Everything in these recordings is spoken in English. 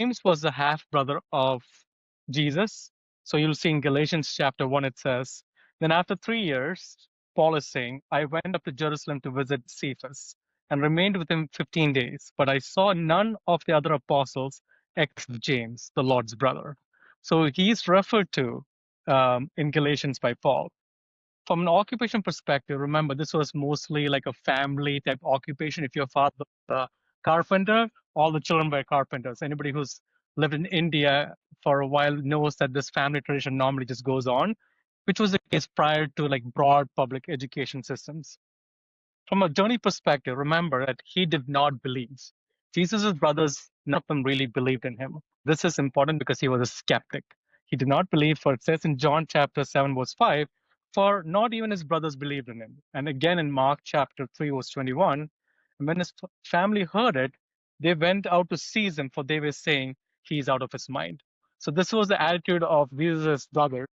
James was the half brother of Jesus. So you'll see in Galatians chapter 1, it says, then after 3 years, Paul is saying, I went up to Jerusalem to visit Cephas and remained with him 15 days, but I saw none of the other apostles except James, the Lord's brother. So he's referred to in Galatians by Paul. From an occupation perspective, remember this was mostly like a family type occupation. If your father was a carpenter, all the children were carpenters. Anybody who's lived in India for a while knows that this family tradition normally just goes on, which was the case prior to like broad public education systems. From a journey perspective, remember that he did not believe. Jesus' brothers, none of them really believed in him. This is important because he was a skeptic. He did not believe, for it says in John chapter 7, verse 5, for not even his brothers believed in him. And again in Mark chapter 3, verse 21, and when his family heard it, they went out to seize him, for they were saying he's out of his mind. So this was the attitude of Jesus' brothers.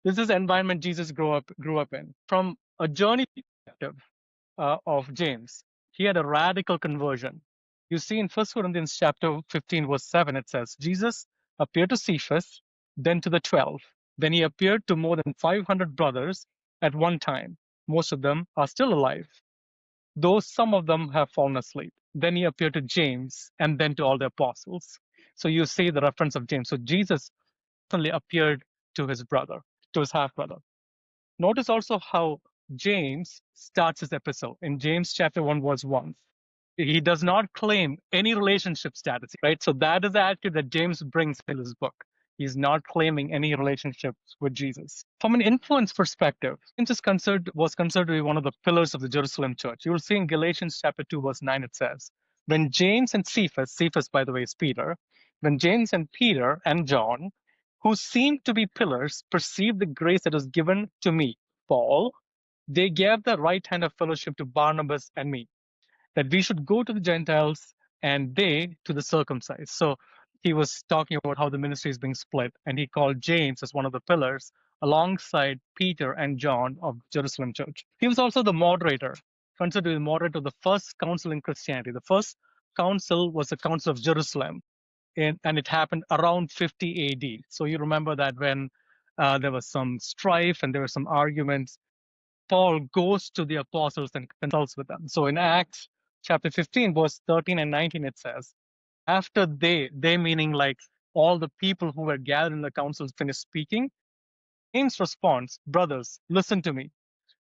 This is the environment Jesus grew up in. From a journey perspective, of James. He had a radical conversion. You see in 1 Corinthians chapter 15, verse 7, it says, Jesus appeared to Cephas, then to the 12. Then he appeared to more than 500 brothers at one time. Most of them are still alive, though some of them have fallen asleep. Then he appeared to James and then to all the apostles. So you see the reference of James. So Jesus suddenly appeared to his brother, to his half brother. Notice also how James starts his epistle in James chapter 1, verse 1. He does not claim any relationship status, right? So that is the attitude that James brings in his book. He's not claiming any relationships with Jesus. From an influence perspective, James was considered to be one of the pillars of the Jerusalem church. You will see in Galatians chapter 2, verse 9, it says, when James and Cephas, by the way, is Peter, when James and Peter and John, who seemed to be pillars, perceived the grace that was given to me, Paul, they gave the right hand of fellowship to Barnabas and me, that we should go to the Gentiles and they to the circumcised. So he was talking about how the ministry is being split, and he called James as one of the pillars alongside Peter and John of Jerusalem church. He was also the moderator, considered the moderator of the first council in Christianity. The first council was the Council of Jerusalem, and it happened around 50 AD. So you remember that when there was some strife and there were some arguments, Paul goes to the apostles and consults with them. So in Acts chapter 15, verse 13 and 19, it says, after they meaning like all the people who were gathered in the councils finished speaking, James responds, brothers, listen to me.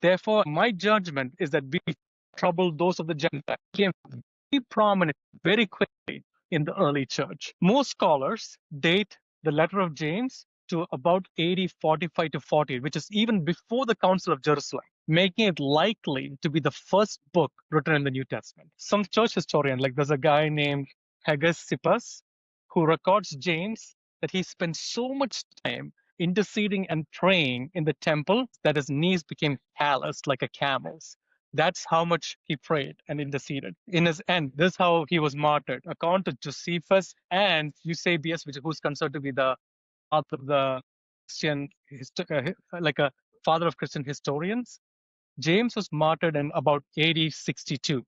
Therefore, my judgment is that we trouble those of the Gentiles. Became very prominent very quickly in the early church. Most scholars date the letter of James to about AD 45 to 40, which is even before the Council of Jerusalem, making it likely to be the first book written in the New Testament. Some church historian, like there's a guy named Hegesippus, who records James that he spent so much time interceding and praying in the temple that his knees became calloused like a camel's. That's how much he prayed and interceded. In his end, this is how he was martyred. According to Josephus and Eusebius, who's considered to be the author of the Christian, like a father of Christian historians, James was martyred in about AD 62.